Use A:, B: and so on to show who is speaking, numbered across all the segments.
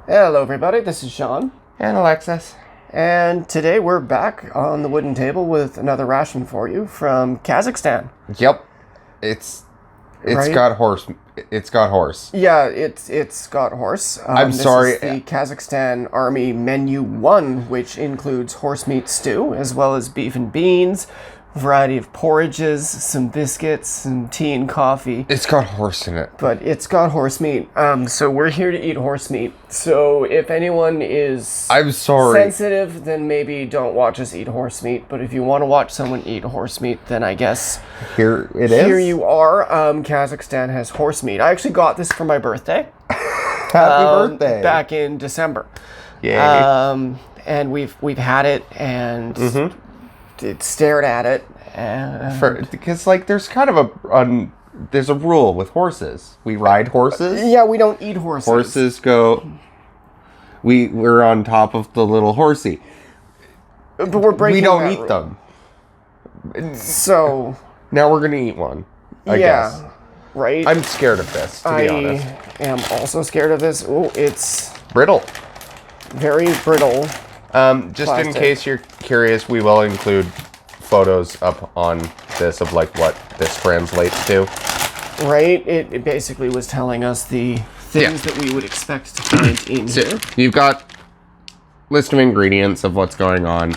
A: Hello everybody, this is Sean.
B: And Alexis.
A: And today we're back on the wooden table with another ration for you from Kazakhstan.
B: Yep. It's
A: Right?
B: got horse. It's got horse.
A: Yeah, it's got horse.
B: I'm sorry.
A: This is the Kazakhstan Army Menu 1, which includes horse meat stew, as well as beef and beans, a variety of porridges, some biscuits, some tea and coffee.
B: It's got horse in it.
A: But it's got horse meat. So we're here to eat horse meat. So if anyone is
B: I'm sorry.
A: sensitive, then maybe don't watch us eat horse meat. But if you want to watch someone eat horse meat, then I guess
B: Here it is.
A: here you are. Kazakhstan has horse meat. I actually got this for my birthday.
B: Happy birthday.
A: Back in December.
B: Yay.
A: And we've had it and it stared at it. And
B: Because there's kind of there's a rule with horses. We ride horses.
A: yeah, we don't eat horses.
B: Horses go. We're on top of the little horsey.
A: But we're breaking
B: We don't
A: that
B: eat
A: rule.
B: them.
A: So
B: Now we're gonna eat one. I guess.
A: Right?
B: I'm scared of this, to be honest.
A: I am also scared of this. Oh, it's
B: Brittle.
A: very brittle.
B: Just
A: Plastic.
B: in case you're curious, we will include photos up on this of what this translates to.
A: Right? It basically was telling us the things that we would expect to find in here.
B: You've got list of ingredients of what's going on.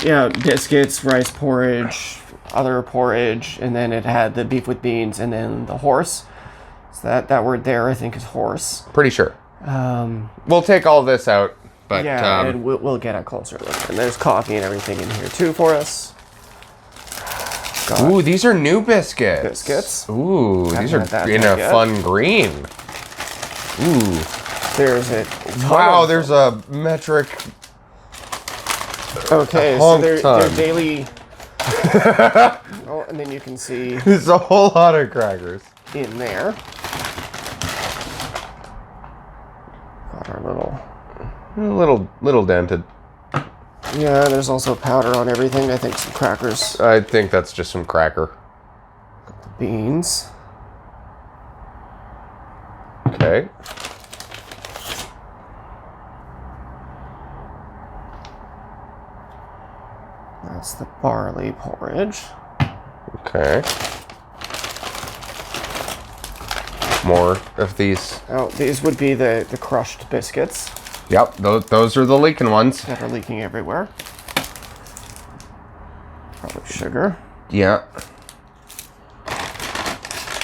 A: Yeah, biscuits, rice porridge, other porridge, and then it had the beef with beans, and then the horse. So that word there, I think, is horse.
B: Pretty sure. We'll take all this out, but
A: Yeah, and we'll get a closer look. And there's coffee and everything in here too for us. Got
B: ooh, these are new biscuits.
A: biscuits.
B: Ooh, these
A: had that
B: are in
A: one
B: a
A: yet.
B: fun green. Ooh,
A: There's a ton
B: wow,
A: of-
B: there's a metric.
A: Okay,
B: a
A: so
B: honk
A: they're
B: ton.
A: daily. Oh, and then you can see
B: There's a whole lot of crackers.
A: in there. Got our
B: Little dented.
A: Yeah, there's also powder on everything. I think some crackers,
B: I think that's just some cracker.
A: beans.
B: Okay.
A: That's the barley porridge.
B: Okay. More of these.
A: Oh, these would be the crushed biscuits
B: Yep, those are the leaking ones.
A: that are leaking everywhere. Probably sugar.
B: Yeah.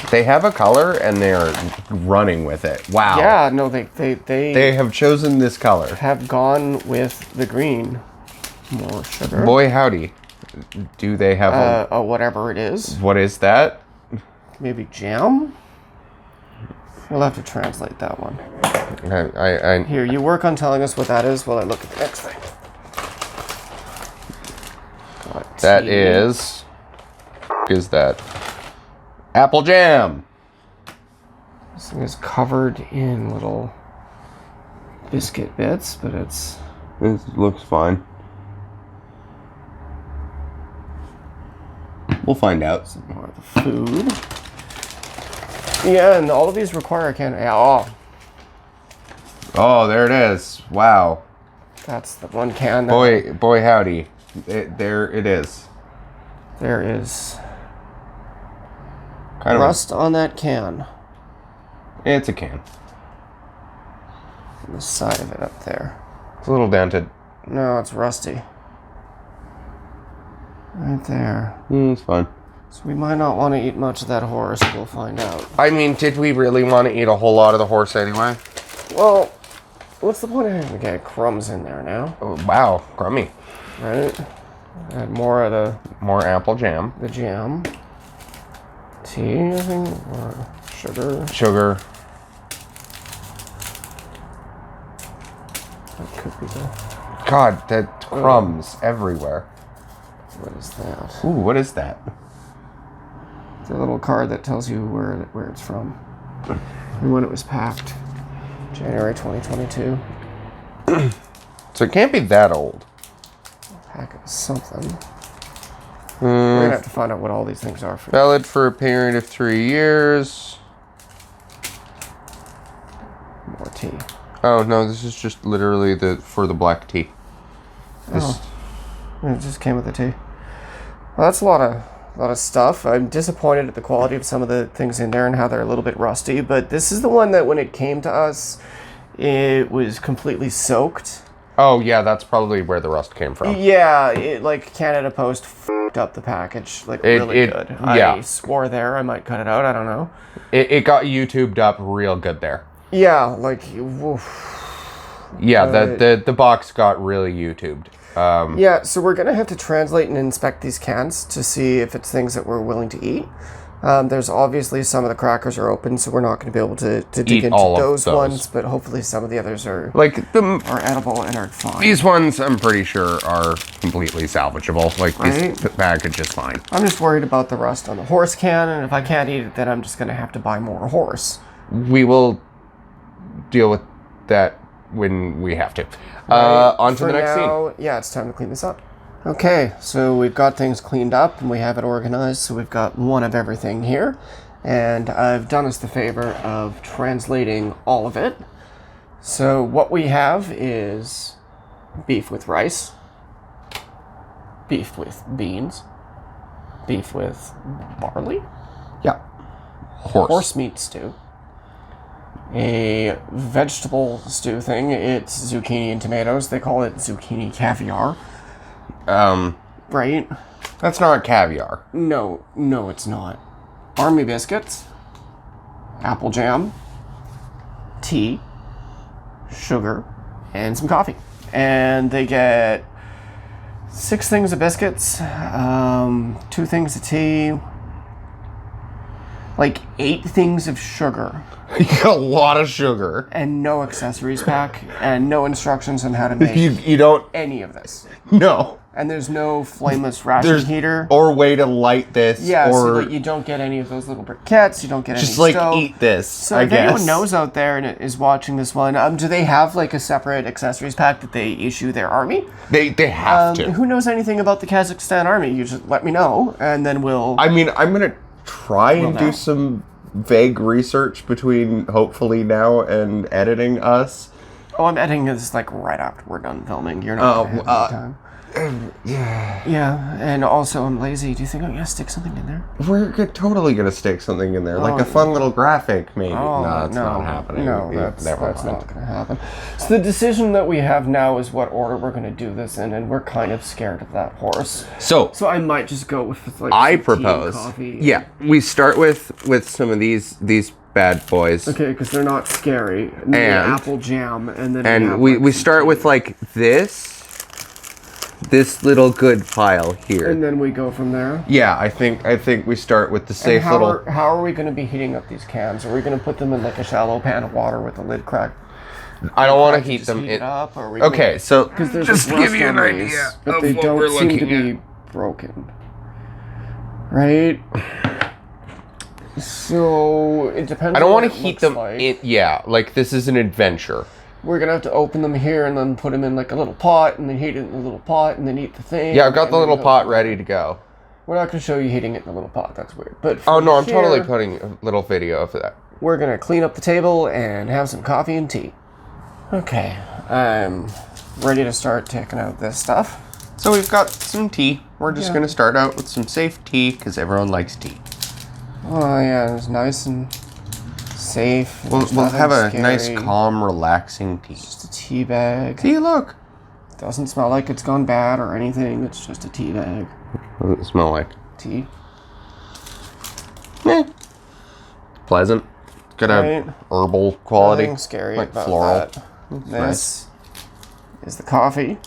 B: They have a color and they are running with it. Wow.
A: Yeah, no, they
B: They have chosen this color.
A: have gone with the green. More sugar.
B: Boy howdy. Do they have
A: Whatever it is.
B: what is that?
A: Maybe jam? We'll have to translate that one.
B: I
A: Here, you work on telling us what that is while I look at the next thing. Got
B: that
A: tea.
B: is that? Apple jam.
A: This thing is covered in little biscuit bits, but it's...
B: This looks fine. We'll find out.
A: more of the food. Yeah, and all of these require a can. Yeah,
B: Oh, there it is. Wow.
A: that's the one can. That
B: Boy howdy. There it is.
A: There is
B: Kind of.
A: rust on that can.
B: It's a can.
A: On the side of it up there.
B: It's a little dented.
A: No, it's rusty. Right there.
B: It's fine.
A: So we might not want to eat much of that horse. We'll find out.
B: I mean, did we really want to eat a whole lot of the horse anyway?
A: Well, what's the point of having to get crumbs in there now?
B: Oh, wow, crummy.
A: Right? Add more of
B: More apple jam.
A: the jam. Tea, I think, or sugar.
B: Sugar.
A: That could be the...
B: God, that crumbs everywhere.
A: What is that?
B: Ooh, what is that?
A: It's a little card that tells you where it's from and when it was packed. January 2022.
B: So it can't be that old.
A: Pack of something. We're gonna have to find out what all these things are for.
B: Valid for a period of 3 years.
A: More tea.
B: Oh, no, this is just literally for the black tea. This,
A: It just came with the tea. Well, that's a lot of stuff. I'm disappointed at the quality of some of the things in there and how they're a little bit rusty, but this is the one that when it came to us, it was completely soaked.
B: Oh, yeah, that's probably where the rust came from.
A: Yeah, like Canada Post f***ed up the package, like really good.
B: Yeah.
A: I swore there. I might cut it out. I don't know.
B: It got YouTubed up real good there.
A: Yeah, like, woof.
B: Yeah, the box got really YouTubed.
A: Yeah, so we're going to have to translate and inspect these cans to see if it's things that we're willing to eat. There's obviously some of the crackers are open, so we're not going to be able to dig into those ones, but hopefully some of the others are edible and are fine.
B: These ones, I'm pretty sure, are completely salvageable. Like,
A: Right?
B: this package is fine.
A: I'm just worried about the rust on the horse can, and if I can't eat it, then I'm just going to have to buy more horse.
B: We will deal with that when we have to.
A: Right?
B: On to the next
A: scene. Yeah, it's time to clean this up. Okay, so we've got things cleaned up and we have it organized, so we've got one of everything here. And I've done us the favor of translating all of it. So what we have is beef with rice, beef with beans, beef with barley,
B: Yeah.
A: horse meat stew, a vegetable stew thing. It's zucchini and tomatoes. They call it zucchini caviar. Right?
B: That's not caviar.
A: No, it's not. Army biscuits, apple jam, tea, sugar, and some coffee. And they get 6 things of biscuits, 2 things of tea, like 8 things of sugar.
B: You got a lot of sugar.
A: And no accessories pack, and no instructions on how to make
B: You don't...
A: any of this.
B: No.
A: And there's no flameless ration heater.
B: Or way to light this.
A: Yeah,
B: or
A: so like you don't get any of those little briquettes. You don't get
B: just
A: any
B: like
A: stove.
B: eat this.
A: So
B: I
A: if
B: guess.
A: anyone knows out there and is watching this one, do they have like a separate accessories pack that they issue their army?
B: They have to.
A: Who knows anything about the Kazakhstan army? You just let me know, and then we'll.
B: I mean, I'm gonna try and do some vague research between hopefully now and editing us.
A: Oh, I'm editing this like right after we're done filming. You're not gonna have any time. Yeah, and also I'm lazy. Do you think I'm gonna stick something in there?
B: We're totally gonna stick something in there, like a fun little graphic, maybe.
A: Oh,
B: no, it's not happening.
A: No, that's not gonna happen. So the decision that we have now is what order we're gonna do this in, and we're kind of scared of that horse. So I might just go with like
B: I
A: some
B: propose.
A: tea and coffee.
B: Yeah, we start with some of these bad boys.
A: Okay, because they're not scary. And then apple jam, and then
B: and we start with like this little good pile here.
A: And then we go from there.
B: Yeah, I think we start with the safe little.
A: How are we going to be heating up these cans? Are we going to put them in like a shallow pan of water with the lid cracked?
B: I don't want to heat them
A: in. Up, or
B: okay, so
A: just to give you an idea but they don't seem to be broken, right? So it depends.
B: I don't want to heat them.
A: Like.
B: Like this is an adventure.
A: We're gonna have to open them here and then put them in like a little pot and then heat it in a little pot and then eat the thing.
B: Yeah, I've got the little pot ready to go.
A: We're not gonna show you heating it in a little pot. That's weird. But
B: oh no, I'm totally putting a little video of that.
A: We're gonna clean up the table and have some coffee and tea. Okay, I'm ready to start taking out this stuff.
B: So we've got some tea. We're just gonna start out with some safe tea because everyone likes tea.
A: Oh yeah, it's nice and safe.
B: We'll have a nice, calm, relaxing tea.
A: Just a tea bag.
B: See, look.
A: Doesn't smell like it's gone bad or anything. It's just a tea bag.
B: What does it smell like?
A: Tea.
B: Pleasant. Got a herbal quality.
A: Nothing scary
B: like
A: about
B: floral.
A: that. This is the coffee.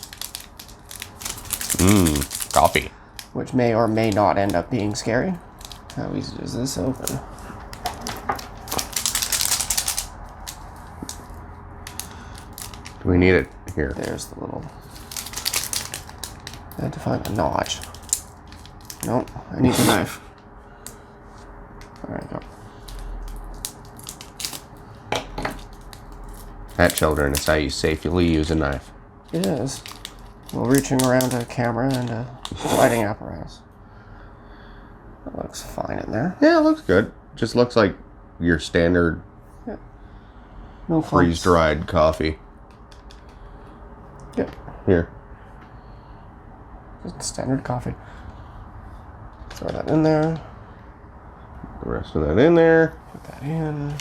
B: Coffee.
A: Which may or may not end up being scary. How easy does this open?
B: We need it here.
A: There's the little... I had to find a notch. Nope, I need a knife. There we go.
B: That, children, is how you safely use a knife.
A: It is. While reaching around a camera and a lighting apparatus. That looks fine in there.
B: Yeah, it looks good. Just looks like your standard
A: No foams.
B: freeze-dried coffee.
A: Yep.
B: Here.
A: Just standard coffee. Throw that in there.
B: The rest of that in there.
A: Put that in.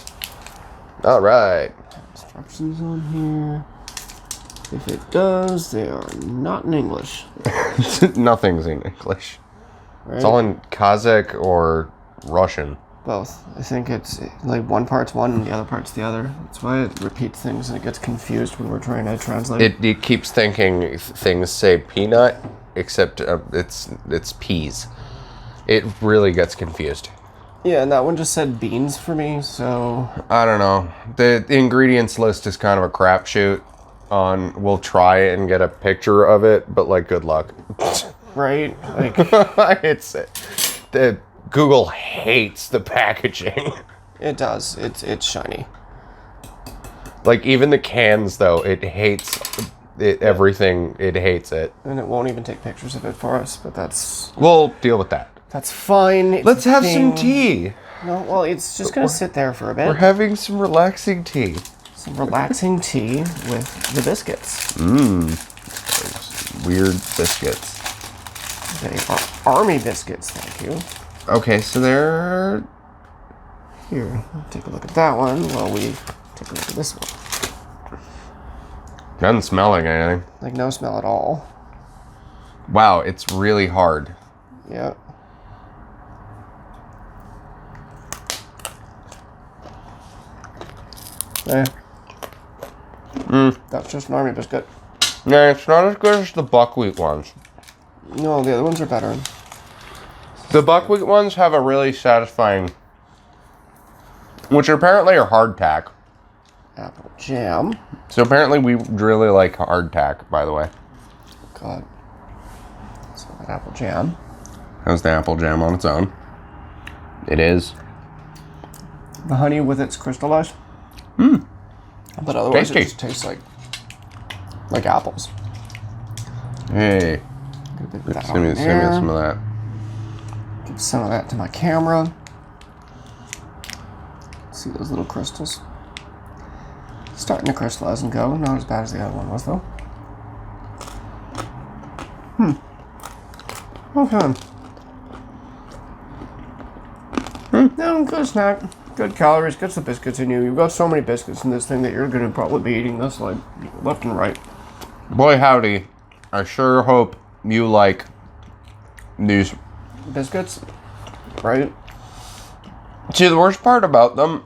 B: All right.
A: Instructions on here. If it does, they are not in English.
B: Nothing's in English.
A: Right?
B: It's all in Kazakh or Russian.
A: Both. I think it's like one part's one and the other part's the other. That's why it repeats things and it gets confused when we're trying to translate.
B: It keeps thinking things say peanut, except it's peas. It really gets confused.
A: Yeah, and that one just said beans for me, so...
B: I don't know. The ingredients list is kind of a crapshoot. We'll try and get a picture of it, but like, good luck.
A: Right? Like,
B: Google hates the packaging.
A: it does. It's shiny.
B: Like, even the cans, though, it hates it. Everything, it hates it.
A: And it won't even take pictures of it for us, but that's...
B: We'll deal with that.
A: That's fine. It's
B: Let's
A: a
B: have
A: thing.
B: some tea.
A: No, well, it's just going to sit there for a bit.
B: We're having some relaxing tea.
A: Some relaxing tea with the biscuits.
B: Weird biscuits.
A: They are army biscuits, thank you.
B: Okay, so they're...
A: Here, take a look at that one while we take a look at this one.
B: Doesn't smell like anything.
A: Like, no smell at all.
B: Wow, it's really hard.
A: Yeah. That's just an army biscuit.
B: Yeah, it's not as good as the buckwheat ones.
A: No, the other ones are better.
B: The buckwheat ones have a really satisfying... Which apparently are hardtack.
A: Apple jam.
B: So apparently we really like hardtack, by the way.
A: God. So that apple jam.
B: How's the apple jam on its own? It is.
A: The honey with its crystallized. But otherwise
B: Tasty.
A: it just tastes like apples.
B: Hey.
A: Put that
B: Send me
A: on
B: some of that.
A: Give some of that to my camera. See those little crystals? Starting to crystallize and go. Not as bad as the other one was, though. Okay. No, good snack. Good calories. Gets the biscuits in you. You've got so many biscuits in this thing that you're going to probably be eating this like left and right.
B: Boy, howdy. I sure hope you like these.
A: Biscuits? Right?
B: See, the worst part about them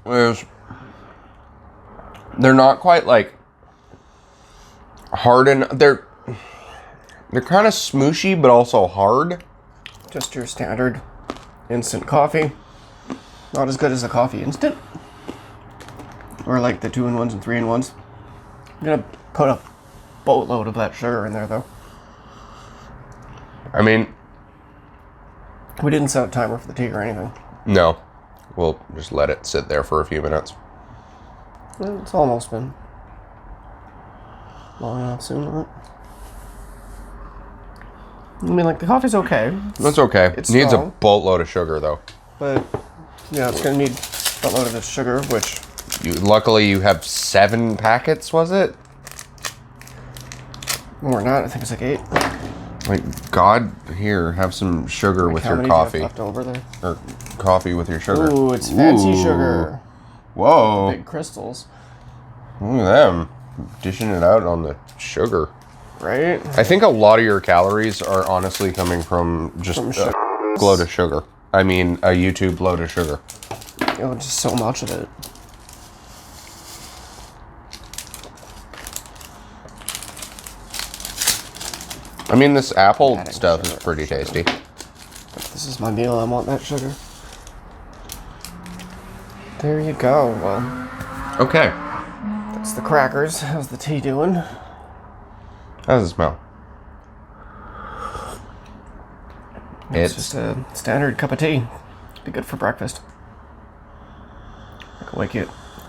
B: is they're not quite like hard and they're kind of smooshy but also hard.
A: Just your standard instant coffee. Not as good as a coffee instant. Or like the 2-in-1s and 3-in-1s. I'm gonna put a boatload of that sugar in there though.
B: I mean,
A: We didn't set a timer for the tea or anything.
B: no. We'll just let it sit there for a few minutes.
A: Well, it's almost been long enough soon, isn't it? I mean, like, the coffee's okay.
B: That's okay.
A: It's
B: It needs a
A: strong.
B: boatload of sugar, though.
A: But, yeah, it's gonna need a load of this sugar, which...
B: Luckily, you have 7 packets, was it?
A: More than that, I think it's like 8.
B: Like, God, here, have some sugar with
A: How
B: your
A: many do you have
B: coffee.
A: left over there?
B: Or coffee with your sugar.
A: Ooh, it's fancy
B: Ooh.
A: sugar.
B: Whoa.
A: Big crystals.
B: Look at them. Dishing it out on the sugar.
A: Right?
B: I think a lot of your calories are honestly coming from just
A: From
B: a
A: sugar.
B: load of sugar. I mean, a YouTube load of sugar.
A: Oh, just so much of it.
B: I mean, this apple
A: Adding
B: stuff is
A: sugar,
B: pretty tasty.
A: If this is my meal, I want that sugar. There you go. Well,
B: Okay.
A: that's the crackers. How's the tea doing?
B: How does it smell?
A: It's just a standard cup of tea. Be good for breakfast. I could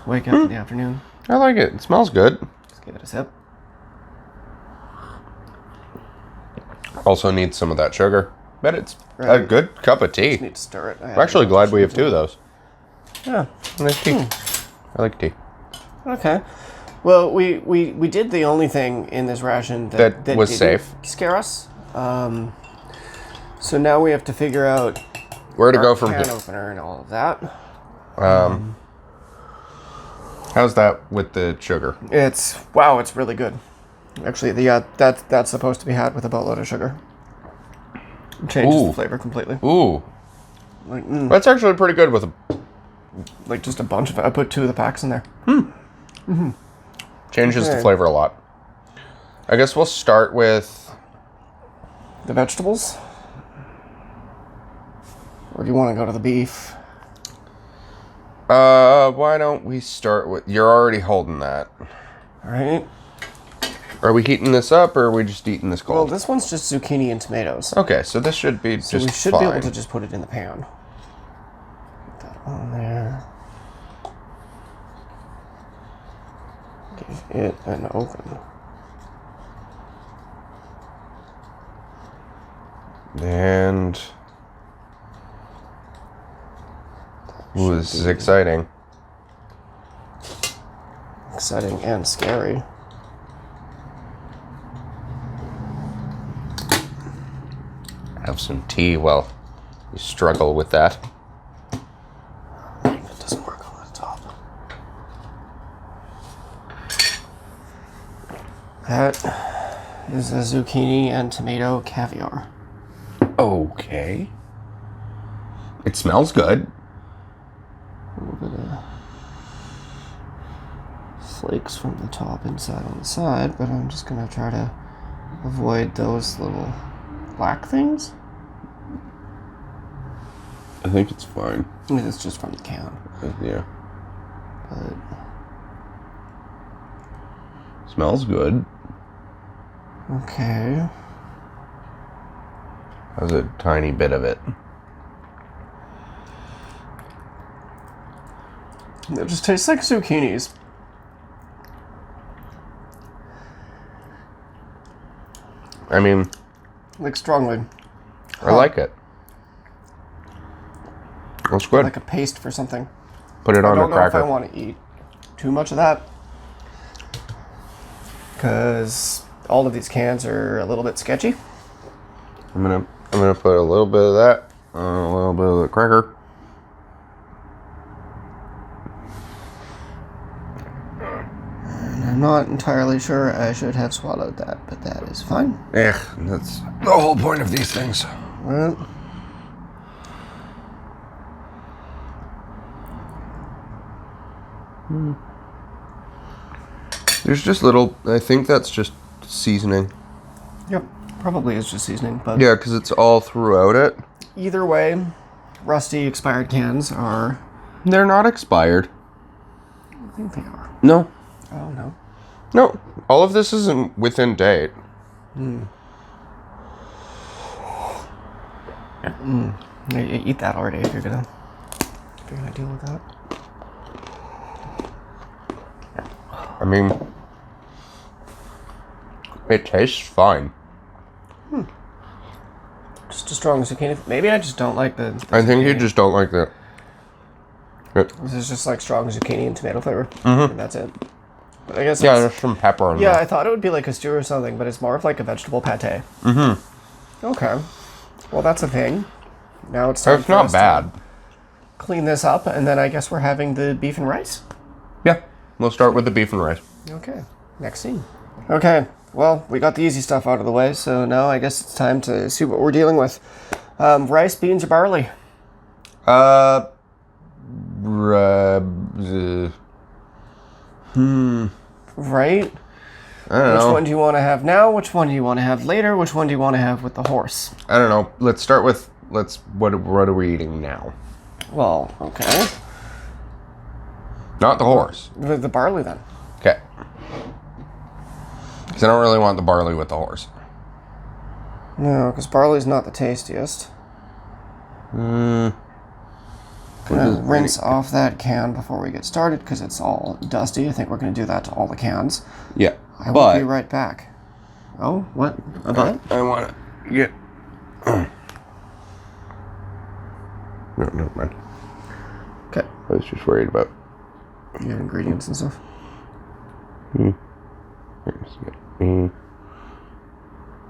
A: wake up in the afternoon.
B: I like it. It smells good.
A: Just give it a sip.
B: Also needs some of that sugar. But it's a
A: Right.
B: good cup of tea.
A: Just need to stir it.
B: I'm actually glad we have 2 of those.
A: Yeah.
B: Nice tea. I like tea.
A: Okay. Well, we did the only thing in this ration that
B: was
A: didn't
B: safe.
A: scare us. So now we have to figure out
B: Where to
A: our
B: go from
A: can
B: here?
A: opener and all of that.
B: How's that with the sugar?
A: It's really good. Actually, that's supposed to be had with a boatload of sugar. It changes the flavor completely.
B: Ooh.
A: Like,
B: That's actually pretty good with
A: like just a bunch of it. I put 2 of the packs in there.
B: changes the
A: Okay.
B: flavor a lot. I guess we'll start with
A: The vegetables? Or do you want to go to the beef?
B: why don't we start with, you're already holding that.
A: All right.
B: Are we heating this up or are we just eating this
A: Well,
B: cold?
A: this one's just zucchini and tomatoes.
B: Okay, so this should be
A: So
B: just
A: we should
B: fine.
A: be able to just put it in the pan. Put that on there. Give it an open.
B: And ooh, this is exciting.
A: Exciting and scary.
B: Have some tea while you struggle with that.
A: It doesn't work on the top. That is a zucchini and tomato caviar.
B: Okay. It smells good.
A: A little bit of flakes from the top inside on the side, but I'm just gonna try to avoid those little black things.
B: I think it's fine.
A: I mean, it's just from the can.
B: Yeah.
A: But
B: Smells good.
A: okay.
B: How's a tiny bit of it?
A: It just tastes like zucchinis.
B: I mean,
A: Like strongly.
B: I like it. That's good.
A: Like a paste for something.
B: Put it
A: I
B: on a
A: don't know if I
B: cracker.
A: want to eat too much of that. Because all of these cans are a little bit sketchy.
B: I'm gonna put a little bit of that on a little bit of the cracker.
A: And I'm not entirely sure I should have swallowed that, but that is fine.
B: That's the whole point of these things.
A: Well,
B: There's just little. I think that's just seasoning.
A: yep, probably is just seasoning, but
B: Yeah, because it's all throughout it.
A: either way, rusty expired cans are.
B: They're not expired.
A: I think they are.
B: No.
A: Oh no.
B: No. All of this isn't within date.
A: Eat that already if you're gonna deal with that.
B: I mean, it tastes fine.
A: Just as strong as zucchini. Maybe I just don't like the
B: I think you
A: zucchini.
B: just don't like that.
A: This is just like strong zucchini and tomato flavor. And that's it. But I guess
B: Yeah,
A: it's-
B: there's some pepper in
A: yeah,
B: there.
A: I thought it would be like a stew or something, but it's more of like a vegetable pate. Okay. Well, that's a thing. Now it's time
B: It's
A: for
B: not
A: us to
B: bad.
A: clean this up, and then I guess we're having the beef and rice.
B: Yeah. We'll start with the beef and rice.
A: Okay. Next scene. Okay. Well, we got the easy stuff out of the way, so now I guess it's time to see what we're dealing with. Rice, beans, or barley? Right?
B: I don't
A: Which
B: know.
A: one do you want to have now? Which one do you want to have later? Which one do you want to have with the horse?
B: I don't know. Let's start with what are we eating now?
A: Well, okay.
B: Not the horse.
A: The barley then.
B: Okay. Because I don't really want the barley with the horse.
A: No, because barley's not the tastiest. Gonna rinse off that can before we get started because it's all dusty. I think we're gonna do that to all the cans.
B: Yeah.
A: I will be right back. Oh, what? About?
B: I want to get. No, never mind.
A: Okay.
B: I was just worried about.
A: You have ingredients and stuff.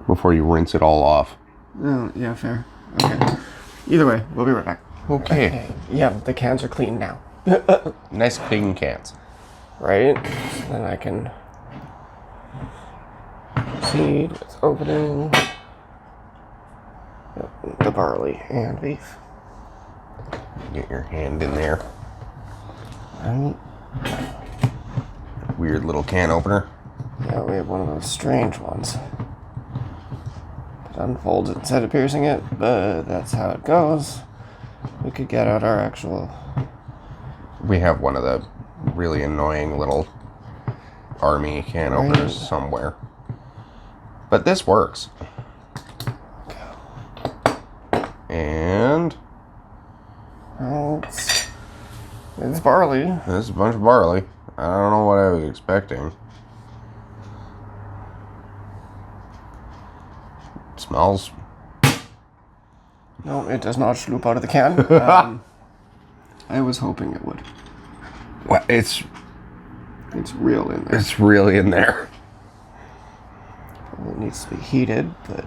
B: Before you rinse it all off.
A: Oh, yeah, fair. Okay. Either way, we'll be right back.
B: Okay.
A: Yeah, the cans are clean now.
B: Nice clean cans.
A: Right? So then I can proceed with opening the barley and beef.
B: Get your hand in there.
A: Right.
B: Weird little can opener.
A: Yeah, we have one of those strange ones. It unfolds it instead of piercing it, but that's how it goes. We could get out our actual...
B: We have one of the really annoying little army can openers somewhere. But this works. And...
A: Oh, it's barley.
B: This is a bunch of barley. I don't know what I was expecting. It smells.
A: No, it does not sloop out of the can. I was hoping it would.
B: Well, it's
A: real in there.
B: It's really in there.
A: Probably needs to be heated, but...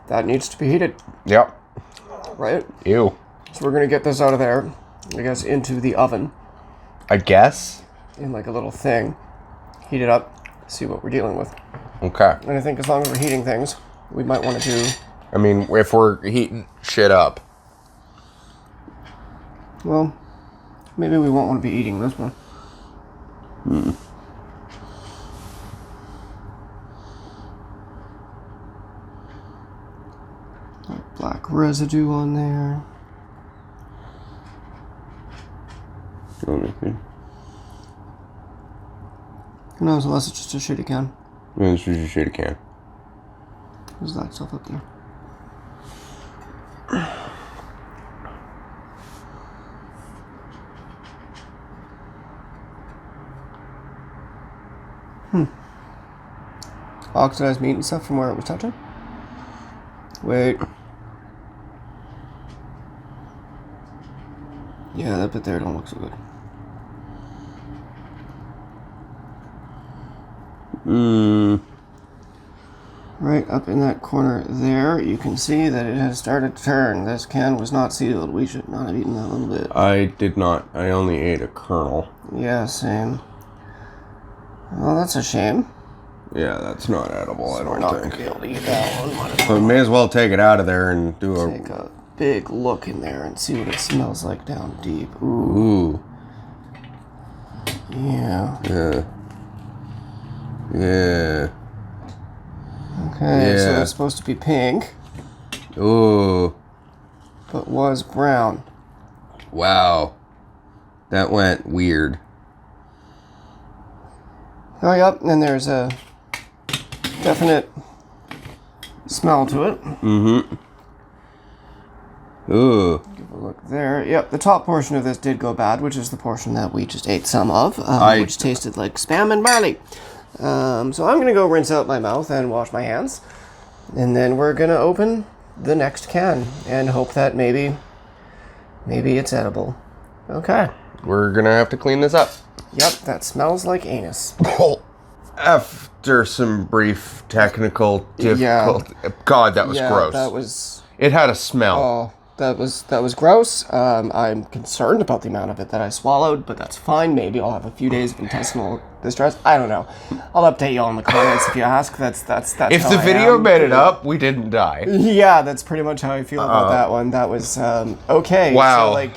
A: That needs to be heated.
B: Yep.
A: Right?
B: Ew.
A: So we're going to get this out of there, I guess, into the oven.
B: I guess.
A: In like a little thing. Heat it up, see what we're dealing with.
B: Okay.
A: And I think as long as we're heating things, we might want to do...
B: I mean, if we're heating shit up.
A: Well, maybe we won't want to be eating this one. Black residue on there.
B: Anything.
A: Who knows, unless it's just a shitty can.
B: Yeah, it's just a shitty can.
A: There's that stuff up there. Oxidized meat and stuff from where it was touching? Wait. Yeah, that bit there don't look so good. Right up in that corner there, you can see that it has started to turn. This can was not sealed. We should not have eaten that little bit.
B: I did not. I only ate a kernel.
A: Yeah, same. Well, that's a shame.
B: Yeah, that's not edible,
A: So
B: I
A: we're
B: don't
A: not
B: think.
A: going to be able to eat that one.
B: So we may as well take it out of there and do
A: Take a big look in there and see what it smells like down deep. Ooh.
B: Ooh.
A: Yeah.
B: Yeah. Yeah.
A: Okay, so
B: Yeah.
A: it's supposed to be pink,
B: Ooh.
A: but was brown.
B: Wow. That went weird.
A: Oh, yep, and there's a definite smell to it.
B: Ooh.
A: Give a look there. Yep, the top portion of this did go bad, which is the portion that we just ate some of, which tasted like Spam and barley. So I'm going to go rinse out my mouth and wash my hands. And then we're going to open the next can and hope that maybe it's edible. Okay.
B: We're gonna have to clean this up.
A: Yep, that smells like anus.
B: After some brief technical difficulty. God, that was gross.
A: That was...
B: It had a smell.
A: Oh, that was gross. I'm concerned about the amount of it that I swallowed, but that's fine. Maybe I'll have a few days of intestinal distress. I don't know. I'll update you all in the comments if you ask. That's
B: If
A: how
B: the
A: I
B: video
A: am.
B: made it up, we didn't die.
A: Yeah, that's pretty much how I feel about that one. That was okay.
B: Wow.
A: So, like,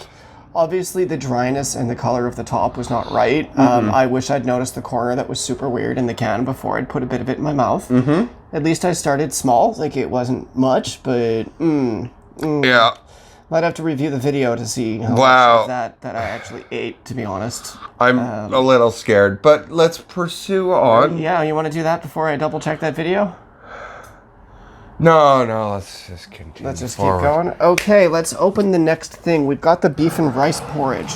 A: obviously the dryness and the color of the top was not right. I wish I'd noticed the corner that was super weird in the can before I'd put a bit of it in my mouth. At least I started small. Like, it wasn't much, but
B: Yeah.
A: might have to review the video to see how
B: Wow.
A: much of that I actually ate, to be honest.
B: I'm a little scared, but let's pursue on.
A: Yeah, you want to do that before I double check that video?
B: No, let's just continue.
A: Let's just
B: forward.
A: keep going. Okay, let's open the next thing. We've got the beef and rice porridge.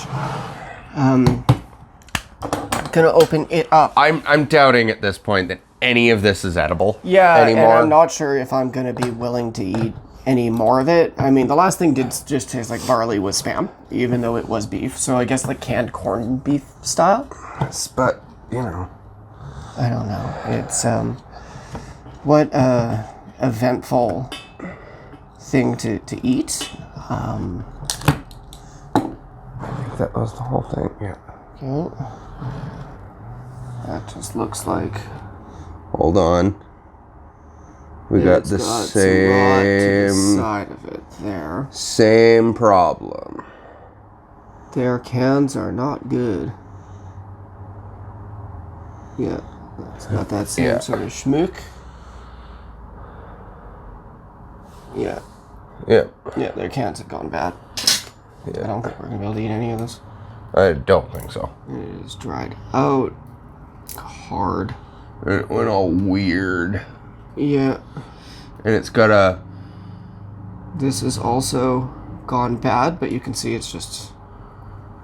A: Gonna open it up.
B: I'm doubting at this point that any of this is edible.
A: Yeah,
B: anymore.
A: and I'm not sure if I'm gonna be willing to eat any more of it. I mean, the last thing did just taste like barley with Spam, even though it was beef. So I guess like canned corned beef style.
B: Yes, but, you know.
A: I don't know. It's, what eventful thing to eat.
B: I think that was the whole thing, yeah.
A: Okay. That just looks like...
B: Hold on. We got the
A: some rot to the
B: same...
A: side of it there.
B: Same problem.
A: Their cans are not good. Yeah, it's got that same sort of schmook. Yeah.
B: Yeah.
A: Yeah, their cans have gone bad.
B: Yeah.
A: I don't think we're going to be able to eat any of this.
B: I don't think so.
A: It is dried out hard.
B: It went all weird.
A: Yeah.
B: And it's got a...
A: This is also gone bad, but you can see it's just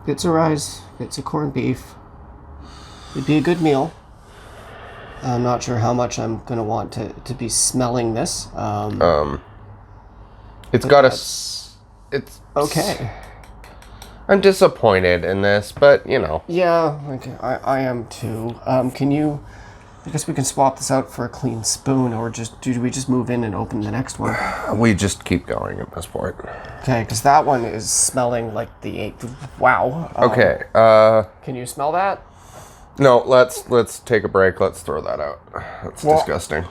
A: bits of rice, bits of corned beef. It'd be a good meal. I'm not sure how much I'm going to want to be smelling this.
B: It's got a... It's...
A: Okay.
B: I'm disappointed in this, but, you know.
A: Yeah, okay, I am too. Can you... I guess we can swap this out for a clean spoon, or do we just move in and open the next one?
B: We just keep going at this point.
A: Okay, because that one is smelling like the... Wow.
B: Okay,
A: Can you smell that?
B: No, let's take a break. Let's throw that out. That's disgusting.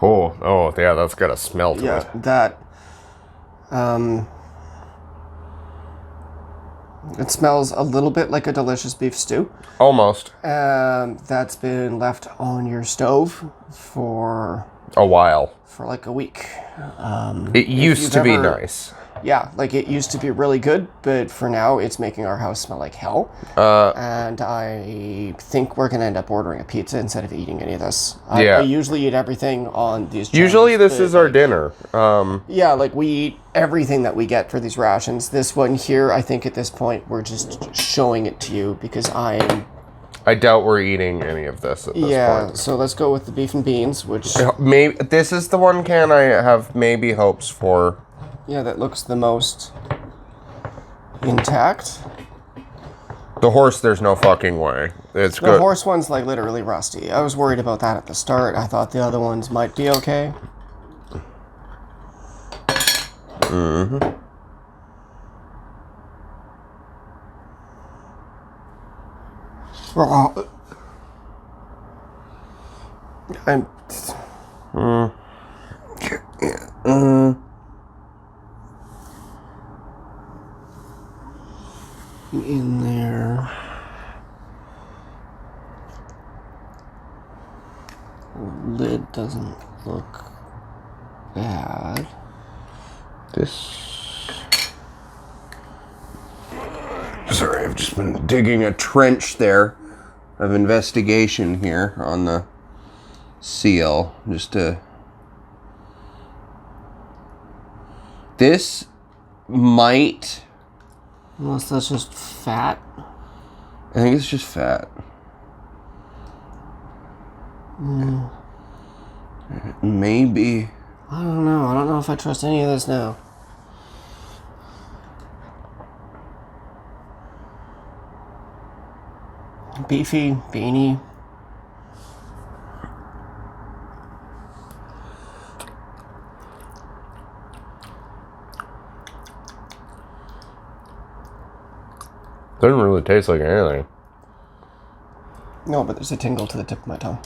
B: Oh, yeah, that's got a smell to it.
A: Yeah, that... It smells a little bit like a delicious beef stew.
B: Almost.
A: That's been left on your stove for
B: A while.
A: like a week.
B: It used to be nice.
A: Yeah, like it used to be really good, but for now it's making our house smell like hell. And I think we're gonna end up ordering a pizza instead of eating any of this. I usually eat everything on these.
B: Usually this is our dinner.
A: Yeah, like we eat everything that we get for these rations. This one here, I think at this point we're just showing it to you because
B: I doubt we're eating any of this at this point.
A: Yeah, so let's go with the beef and beans, which...
B: Maybe this is the one can I have maybe hopes for.
A: Yeah, that looks the most intact.
B: The horse, there's no fucking way. It's good.
A: The horse one's like literally rusty. I was worried about that at the start. I thought the other ones might be okay.
B: Mm-hmm.
A: I'm... In there. Lid doesn't look bad.
B: Sorry, I've just been digging a trench there of investigation here on the seal. Just to... This might...
A: Unless that's just fat.
B: I think it's just fat. Maybe.
A: I don't know. I don't know if I trust any of this now. Beefy, beanie.
B: Doesn't really taste like anything.
A: No, but there's a tingle to the tip of my tongue.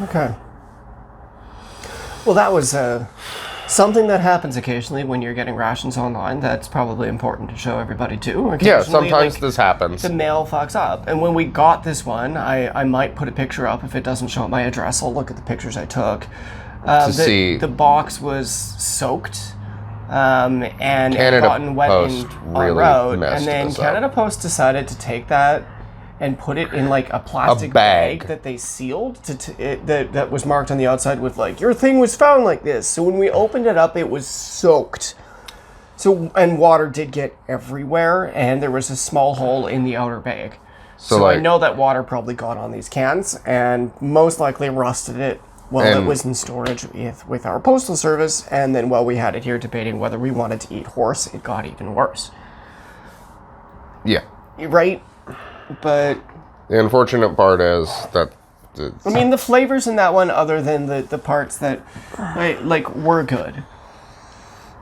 A: Okay. Well, that was something that happens occasionally when you're getting rations online. That's probably important to show everybody too.
B: Yeah, sometimes this happens.
A: The mail fucks up. And when we got this one, I might put a picture up. If it doesn't show my address, I'll look at the pictures I took.
B: See.
A: The box was soaked. And
B: Canada
A: it had gotten wet
B: Post
A: in
B: really
A: road,
B: messed
A: and then
B: us
A: Canada
B: up.
A: Post decided to take that and put it in like a plastic
B: bag
A: that they sealed that was marked on the outside with like, your thing was found like this. So when we opened it up, it was soaked. So, and water did get everywhere, and there was a small hole in the outer bag. So I know that water probably got on these cans and most likely rusted it while it was in storage with our postal service. And then while we had it here debating whether we wanted to eat horse, it got even worse.
B: Yeah.
A: Right? But
B: the unfortunate part is that...
A: I mean, the flavors in that one, other than the parts that, like, were good.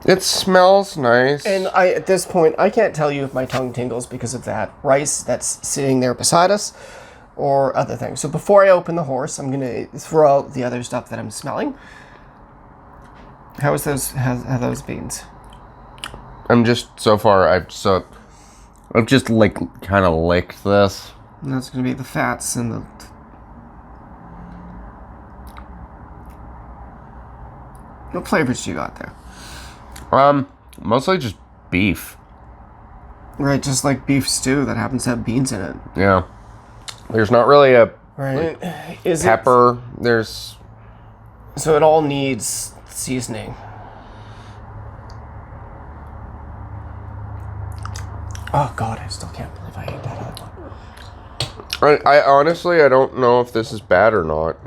B: It smells nice.
A: And at this point, I can't tell you if my tongue tingles because of that rice that's sitting there beside us or other things. So before I open the horse, I'm going to throw out the other stuff that I'm smelling. How those beans?
B: I'm just, so far, I've just, like, kind of licked this.
A: And that's going to be the fats and the... What flavors do you got there?
B: Mostly just beef.
A: Right, just like beef stew that happens to have beans in it.
B: Yeah. There's not really a
A: right.
B: Like, pepper. There's...
A: So it all needs seasoning. Oh God, I still can't believe I ate that other one.
B: I honestly, I don't know if this is bad or not.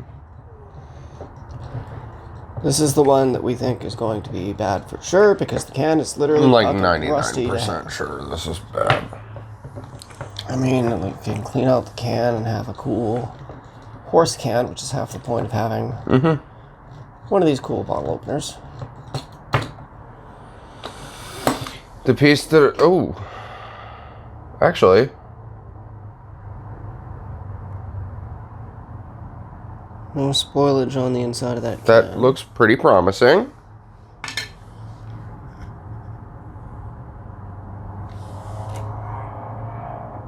A: This is the one that we think is going to be bad for sure because the can is literally
B: like
A: rusty.
B: 99% sure this is bad.
A: I mean, we can clean out the can and have a cool horse can, which is half the point of having one of these cool bottle openers.
B: The piece that... Oh. Actually...
A: No spoilage on the inside of that can.
B: That looks pretty promising.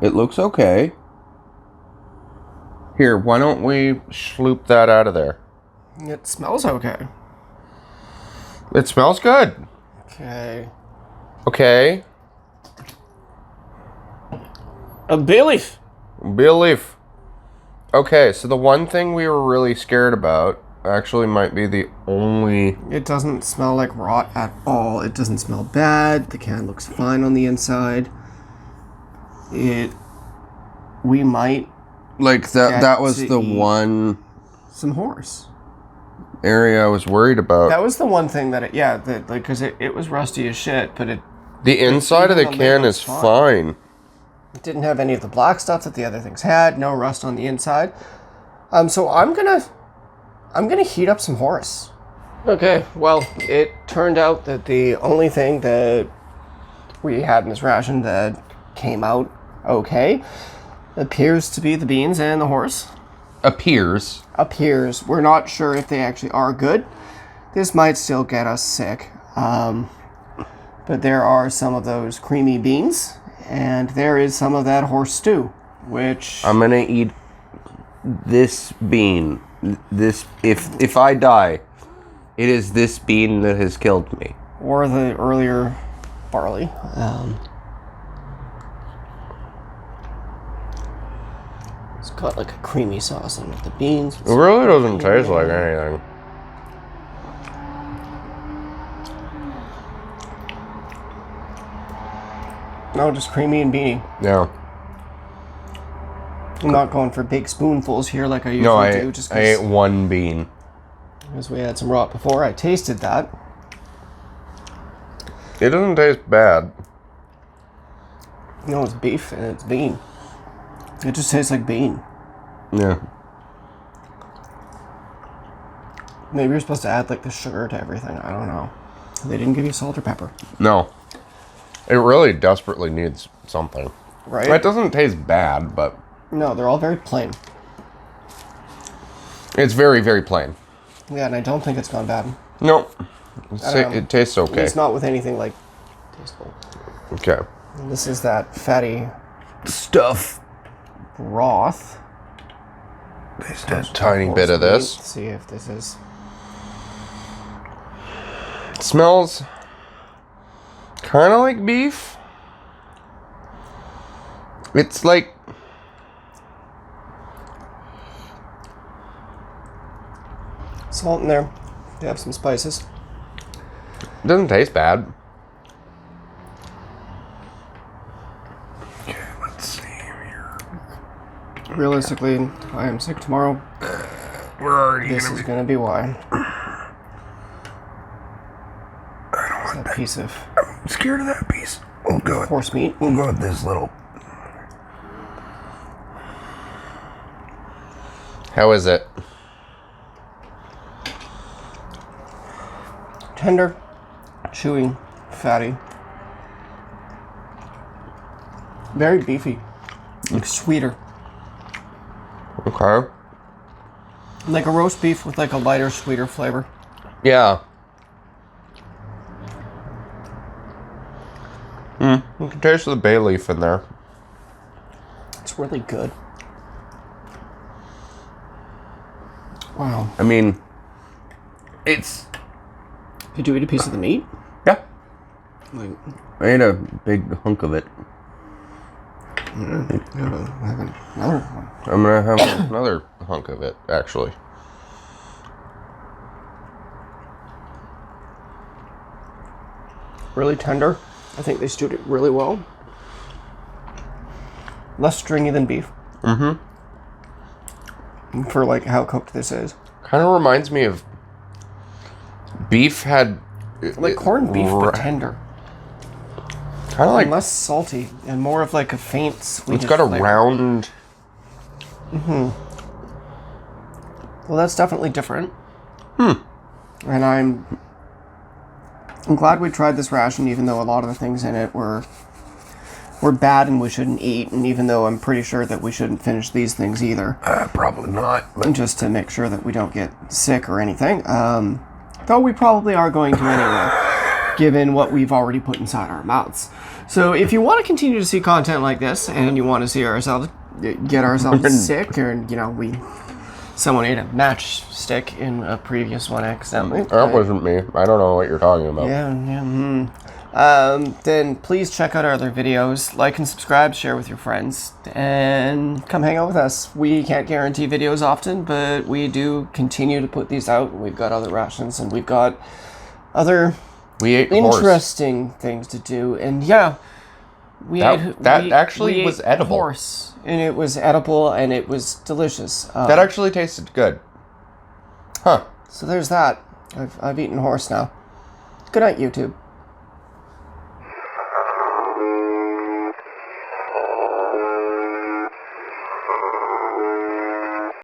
B: It looks okay. Here, why don't we sloop that out of there?
A: It smells okay.
B: It smells good.
A: Okay.
B: Okay.
A: A bay leaf.
B: Bay leaf. Okay, so the one thing we were really scared about actually might be the only...
A: It doesn't smell like rot at all. It doesn't smell bad. The can looks fine on the inside. We might...
B: Like, that was the one...
A: Some horse.
B: Area I was worried about.
A: That was the one thing that because it was rusty as shit, but
B: the inside of the can is fine.
A: It didn't have any of the black stuff that the other things had. No rust on the inside. So I'm gonna heat up some horse. Okay. Well, it turned out that the only thing that we had in this ration that came out okay appears to be the beans and the horse.
B: Appears.
A: We're not sure if they actually are good. This might still get us sick. But there are some of those creamy beans. And there is some of that horse stew, which...
B: I'm gonna eat this bean. This, if I die, it is this bean that has killed me.
A: Or the earlier barley. It's got like a creamy sauce in with the beans.
B: It really doesn't taste like anything.
A: No, just creamy and beany.
B: Yeah.
A: I'm not going for big spoonfuls here like I usually do.
B: I ate one bean.
A: Because we had some rot before. I tasted that.
B: It doesn't taste bad.
A: No, it's beef and it's bean. It just tastes like bean.
B: Yeah.
A: Maybe you're supposed to add like the sugar to everything. I don't know. They didn't give you salt or pepper.
B: No. It really desperately needs something.
A: Right?
B: It doesn't taste bad, but...
A: No, they're all very plain.
B: It's very, very plain.
A: Yeah, and I don't think it's gone bad.
B: No. It tastes okay.
A: It's not with anything like tasteful.
B: Okay.
A: And this is that fatty
B: stuff.
A: Broth.
B: Just a tiny bit of this.
A: Let's see if this is...
B: It smells kind of like beef. It's like...
A: Salt in there. You have some spices.
B: It doesn't taste bad. Okay, let's see here.
A: Realistically, I am sick tomorrow.
B: We're already
A: This is going to be why.
B: I don't want
A: That piece of
B: I'm scared of that piece. We'll go with
A: horse meat.
B: We'll go with this little. How is it?
A: Tender, chewy, fatty. Very beefy. Like sweeter.
B: Okay.
A: Like a roast beef with like a lighter, sweeter flavor.
B: Yeah. You can taste the bay leaf in there.
A: It's really good. Wow.
B: I mean, it's...
A: Did you eat a piece of the meat?
B: Yeah.
A: Like,
B: I ate a big hunk of it.
A: have another one.
B: I'm gonna have another hunk of it, actually.
A: Really tender. I think they stewed it really well. Less stringy than beef.
B: Mm-hmm.
A: For like how cooked this is.
B: Kind of reminds me of... Beef had...
A: Like corned beef, but tender.
B: Kind of like...
A: And less salty and more of like a faint sweet.
B: It's got a round...
A: Well, that's definitely different. And I'm glad we tried this ration, even though a lot of the things in it were bad and we shouldn't eat, and even though I'm pretty sure that we shouldn't finish these things either.
B: Probably not. But
A: Just to make sure that we don't get sick or anything. Though we probably are going to anyway, given what we've already put inside our mouths. So if you want to continue to see content like this, and you want to see ourselves get ourselves sick, or someone ate a matchstick in a previous one accidentally.
B: that wasn't me. I don't know what you're talking about.
A: Then please check out our other videos, like and subscribe, share with your friends, and come hang out with us. We can't guarantee videos often, but we do continue to put these out. We've got other rations, and we've got other
B: We ate
A: interesting things to do. And yeah,
B: that actually was
A: ate
B: edible.
A: Horse, and it was edible, and it was delicious.
B: That actually tasted good. Huh.
A: So there's that. I've eaten horse now. Good night, YouTube.